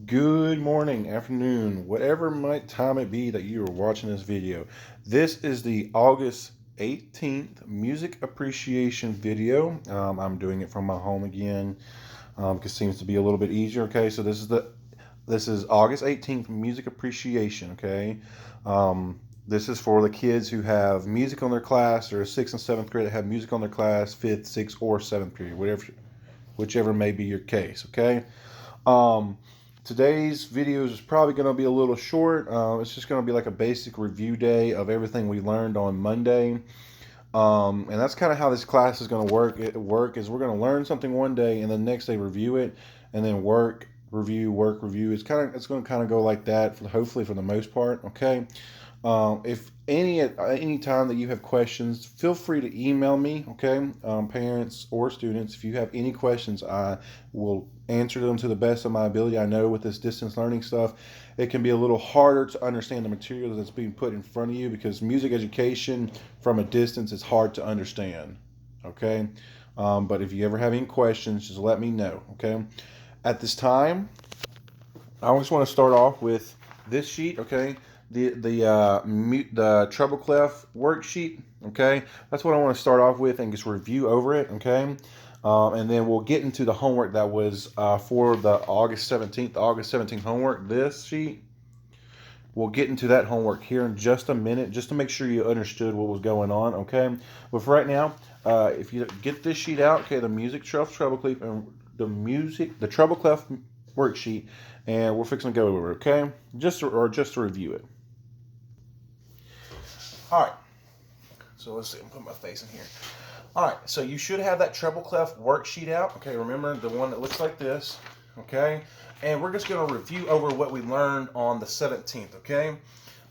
Good morning, afternoon, whatever might time it be that you are watching this video. This is the August 18th music appreciation video. I'm doing it from my home again because it seems to be a little bit easier. Okay, so this is August 18th music appreciation. Okay, this is for the kids who have music on their class, or sixth and seventh grade that have music on their class, fifth, sixth, or seventh period, whichever may be your case. Okay. Um, Today's video is probably going to be a little short. It's just going to be like a basic review day of everything we learned on Monday. And that's kind of how this class is going to work is we're going to learn something one day and the next day review it, and then work, review. It's going to kind of go like that for hopefully for the most part. Okay. If at any time that you have questions, feel free to email me. Okay, parents or students, if you have any questions, I will answer them to the best of my ability. I know with this distance learning stuff, it can be a little harder to understand the material that's being put in front of you because music education from a distance is hard to understand. Okay, but if you ever have any questions, just let me know. Okay, at this time, I just want to start off with this sheet. Okay, the treble clef worksheet. Okay, that's what I want to start off with and just review over it. Okay, and then we'll get into the homework that was for the August 17th homework. This sheet. We'll get into that homework here in just a minute, just to make sure you understood what was going on. Okay, but for right now, if you get this sheet out, okay, the music treble clef and the treble clef worksheet, and we're fixing to go over it. Okay, just to review it. All right. So let's see. I'm putting my face in here. All right. So you should have that treble clef worksheet out. Okay. Remember the one that looks like this. Okay. And we're just going to review over what we learned on the 17th. Okay.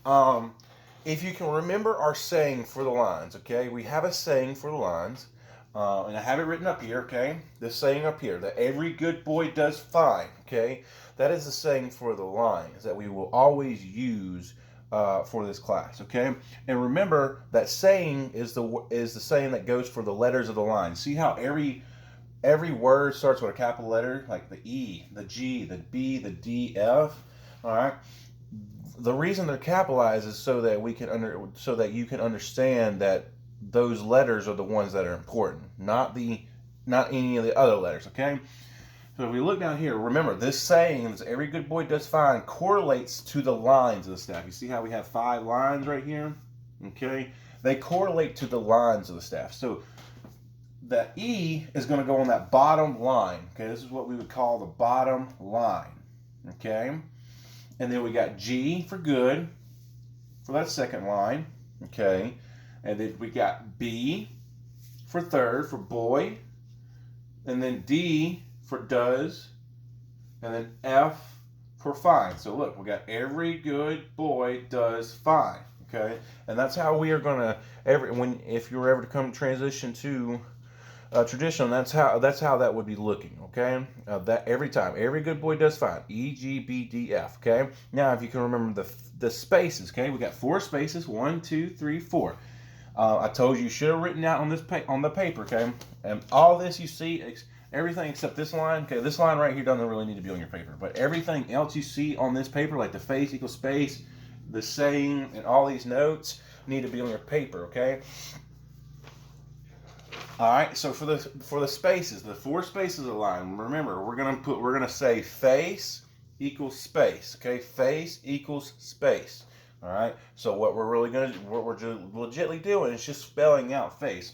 Um, if you can remember our saying for the lines. Okay. We have a saying for the lines. And I have it written up here. Okay. This saying up here that every good boy does fine. Okay. That is the saying for the lines that we will always use for this class, okay? And remember that saying is the saying that goes for the letters of the line. See how every word starts with a capital letter, like the E, the G, the B, the D, F. All right. The reason they're capitalized is so that you can understand that those letters are the ones that are important, not any of the other letters, okay? So if we look down here, remember this saying is every good boy does fine correlates to the lines of the staff. You see how we have 5 lines right here? Okay. They correlate to the lines of the staff. So the E is going to go on that bottom line. Okay. This is what we would call the bottom line. Okay. And then we got G for good for that second line. Okay. And then we got B for third for boy. And then D for does, and then F for fine. So look, we got every good boy does fine. Okay, and that's how we are gonna if you're ever to come transition to traditional, that's how that would be looking. Okay, that every time every good boy does fine. E G B D F. Okay, now if you can remember the spaces. Okay, we got 4 spaces. 1, 2, 3, 4. I told you should have written out on the paper. Okay, and all this you see. Everything except this line. Okay, this line right here doesn't really need to be on your paper. But everything else you see on this paper, like the face equals space, the saying, and all these notes, need to be on your paper. Okay. All right. So for the spaces, the 4 spaces of the line. Remember, we're gonna say face equals space. Okay. Face equals space. All right. So what we're legitly doing is just spelling out face.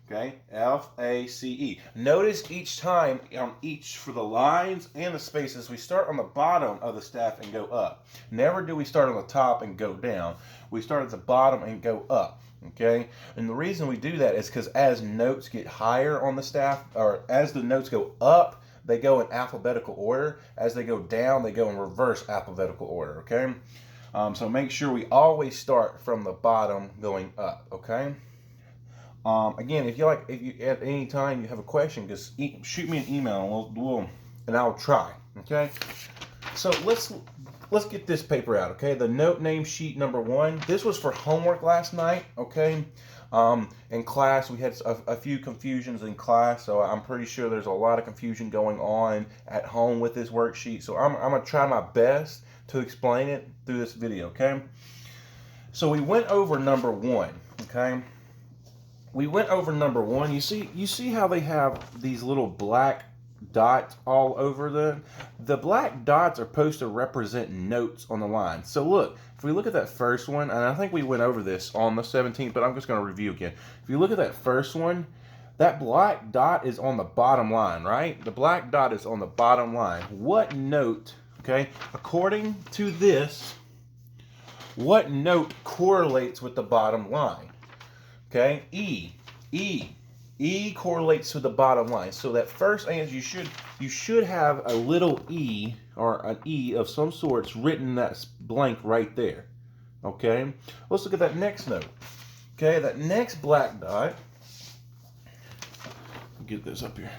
Okay, F-A-C-E. Notice each time for the lines and the spaces, we start on the bottom of the staff and go up. Never do we start on the top and go down. We start at the bottom and go up. Okay, and the reason we do that is because as notes get higher on the staff, or as the notes go up, they go in alphabetical order. As they go down, they go in reverse alphabetical order. Okay, so make sure we always start from the bottom going up. Okay. Again, if you at any time you have a question, just shoot me an email and I'll try. Okay. So let's get this paper out. Okay. The note name sheet number 1. This was for homework last night. Okay. In class, we had a few confusions in class, so I'm pretty sure there's a lot of confusion going on at home with this worksheet. So I'm going to try my best to explain it through this video, okay? So we went over number 1, okay? We went over number 1. You see how they have these little black dots all over them? The black dots are supposed to represent notes on the line. So look, if we look at that first one, and I think we went over this on the 17th, but I'm just going to review again. If you look at that first one, that black dot is on the bottom line, right? The black dot is on the bottom line. What note, okay, according to this, what note correlates with the bottom line? Okay, E correlates to the bottom line. So that first answer, you should have a little E or an E of some sorts written in that blank right there. Okay, let's look at that next note. Okay, that next black dot. Get this up here.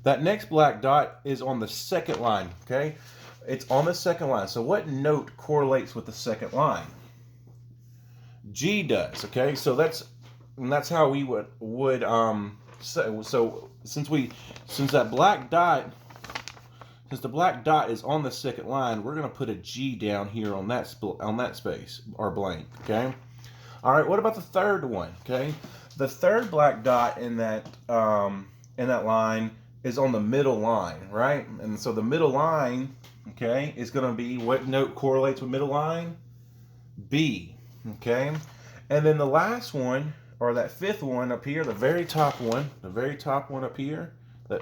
That next black dot is on the second line. Okay, it's on the second line. So what note correlates with the second line? G does. Okay, so that's how we would so since the black dot is on the second line, we're going to put a G down here on that space or blank, okay? All right, what about the third one, okay? The third black dot in that line is on the middle line, right? And so the middle line, okay, is going to be, what note correlates with middle line? B, okay? And then the last one, or that fifth one up here, the very top one up here,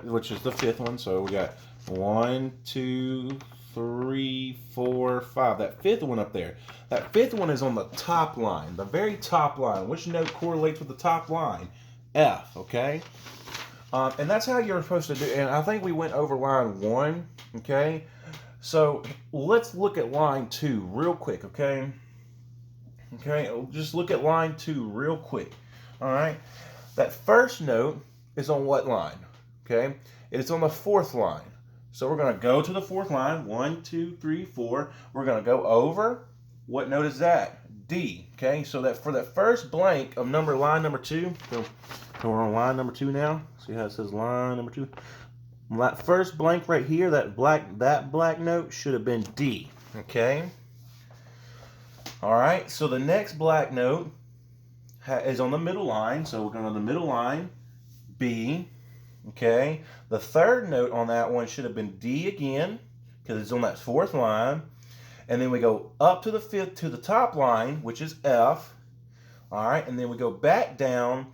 which is the fifth one. So we got 1, 2, 3, 4, 5. That fifth one up there. That fifth one is on the top line, the very top line. Which note correlates with the top line? F, okay? And that's how you're supposed to do it. And I think we went over line 1, okay? So let's look at line 2 real quick, okay? Okay, just look at line 2 real quick. All right, that first note is on what line? Okay, it's on the fourth line. So we're going to go to the fourth line. 1, 2, 3, 4. We're going to go over. What note is that? D. Okay, so that for that first blank of line number 2. So we're on line number 2 now. See how it says line number 2. That first blank right here, that black note should have been D. Okay. All right, so the next black note is on the middle line, so we're going to the middle line, B, okay? The third note on that one should have been D again, because it's on that fourth line, and then we go up to the top line, which is F, all right, and then we go back down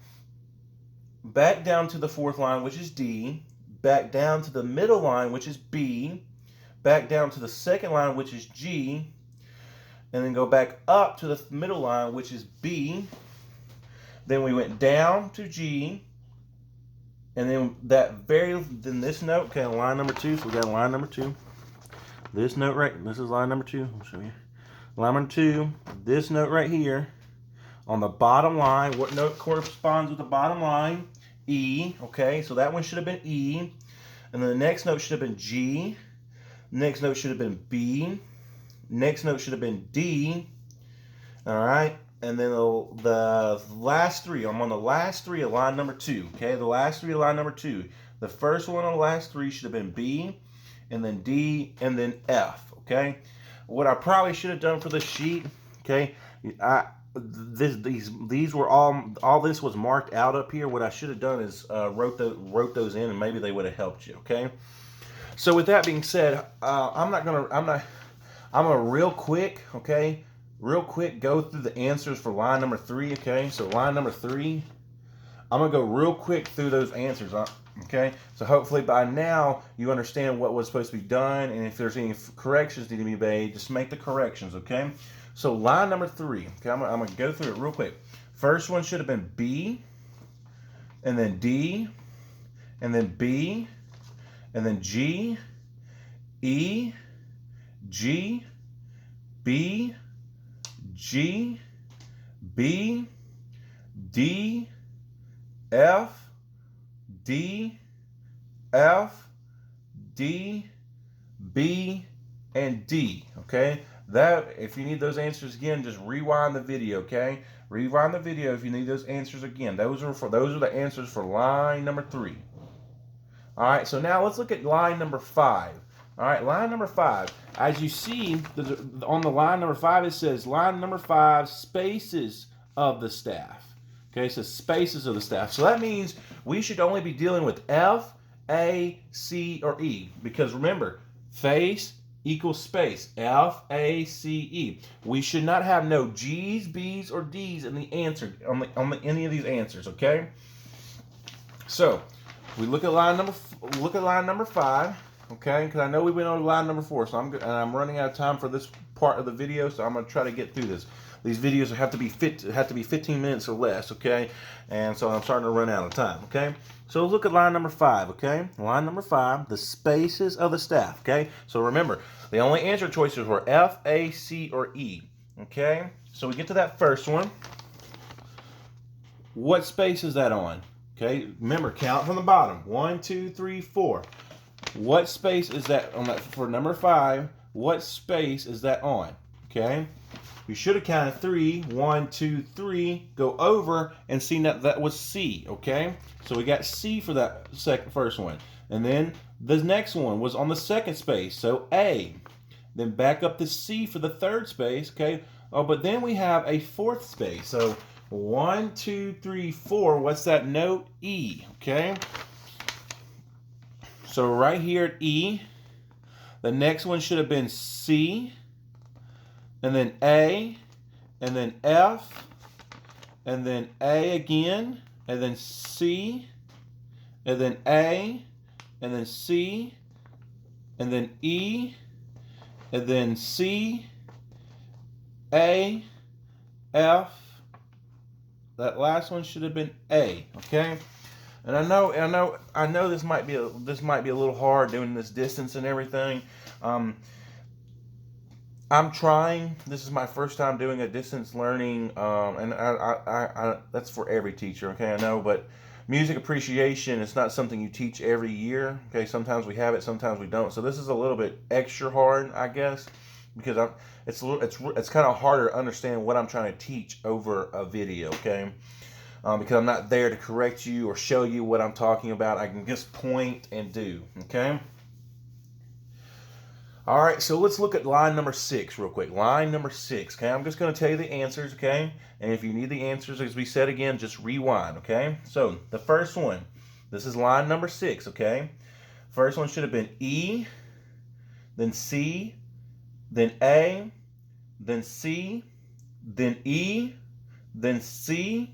to the fourth line, which is D, back down to the middle line, which is B, back down to the second line, which is G, and then go back up to the middle line, which is B. Then we went down to G, and then then this note, okay, line number 2. So we got line number 2. This note this is line number 2. I'll show you. Line number 2. This note right here, on the bottom line. What note corresponds with the bottom line? E. Okay, so that one should have been E, and then the next note should have been G. Next note should have been B. Next note should have been D. All right. And then the last 3, I'm on the last 3 of line number 2, okay? The last 3 of line number 2. The first one on the last 3 should have been B, and then D, and then F, okay? What I probably should have done for this sheet, okay? These were all this was marked out up here. What I should have done is wrote those in, and maybe they would have helped you, okay? So with that being said, I'm gonna real quick, okay? Real quick, go through the answers for line number 3, okay? So line number 3, I'm going to go real quick through those answers, okay? So hopefully by now you understand what was supposed to be done, and if there's any corrections need to be made, just make the corrections, okay? So line number 3, okay, I'm going to go through it real quick. First one should have been B, and then D, and then B, and then G, E, G, B, G, B, D, F, D, F, D, B, and D, okay? That, if you need those answers again, just rewind the video, okay? Rewind the video if you need those answers again. Those are the answers for line number 3. All right, so now let's look at line number 5. All right, line number 5. As you see, on the line number 5, it says line number 5, spaces of the staff. Okay, so spaces of the staff. So that means we should only be dealing with F, A, C, or E. Because remember, face equals space. F, A, C, E. We should not have no G's, B's, or D's in the answer on any of these answers. Okay. So we look at line number 5. Okay, because I know we went on to line number 4, so I'm running out of time for this part of the video, so I'm going to try to get through this. These videos have to be 15 minutes or less, okay? And so I'm starting to run out of time, okay? So look at line number 5, okay? Line number 5, the spaces of the staff, okay? So remember, the only answer choices were F, A, C, or E, okay? So we get to that first one. What space is that on? Okay, remember, count from the bottom. 1, 2, 3, 4. What space is that on that for number 5? What space is that on? Okay, you should have counted 3. 1, 2, 3. Go over and see that was C. Okay, so we got C for that first one, and then the next one was on the second space, so A. Then back up to C for the third space. Okay, oh, but then we have a fourth space. So 1, 2, 3, 4. What's that note? E. Okay. So right here at E, the next one should have been C, and then A, and then F, and then A again, and then C, and then A, and then C, and then E, and then C, A, F. That last one should have been A, okay? And I know this might be a little hard doing this distance and everything. I'm trying. This is my first time doing a distance learning, and I that's for every teacher, okay? I know, but music appreciation is not something you teach every year, okay? Sometimes we have it, sometimes we don't. So this is a little bit extra hard, I guess, because it's kind of harder to understand what I'm trying to teach over a video, okay? Because I'm not there to correct you or show you what I'm talking about. I can just point and do, okay? All right, so let's look at line number 6 real quick. Line number 6, okay? I'm just going to tell you the answers, okay? And if you need the answers, as we said again, just rewind, okay? So the first one, this is line number 6, okay? First one should have been E, then C, then A, then C, then E, then C,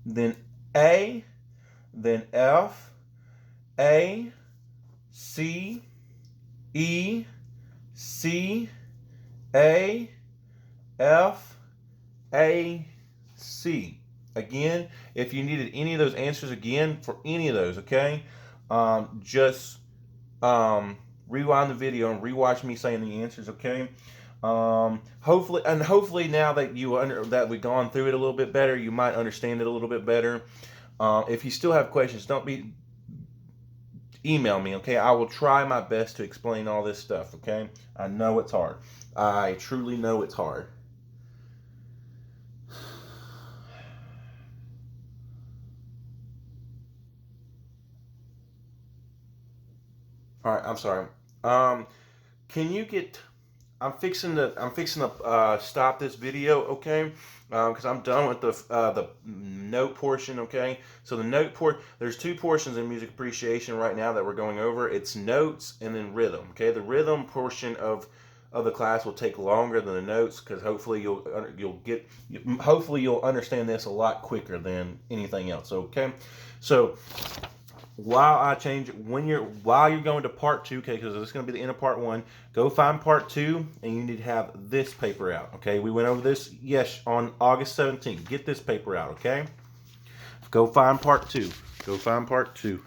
then A, then F, A, C, E, C, A, F, A, C. Again, if you needed any of those answers again for any of those, okay, just rewind the video and rewatch me saying the answers, okay? Hopefully now that that we've gone through it a little bit better, you might understand it a little bit better. If you still have questions, email me, okay? I will try my best to explain all this stuff, okay? I know it's hard. I truly know it's hard. All right, I'm sorry. Can you get? I'm fixing to stop this video, okay? Because I'm done with the note portion, okay? So the note there's 2 portions in music appreciation right now that we're going over. It's notes and then rhythm, okay? The rhythm portion of the class will take longer than the notes because hopefully you'll understand this a lot quicker than anything else, okay? So while you're going to part 2, okay, because this is going to be the end of part 1, go find part 2, and you need to have this paper out, okay? We went over this, yes, on August 17th. Get this paper out, okay? Go find part 2. Go find part 2.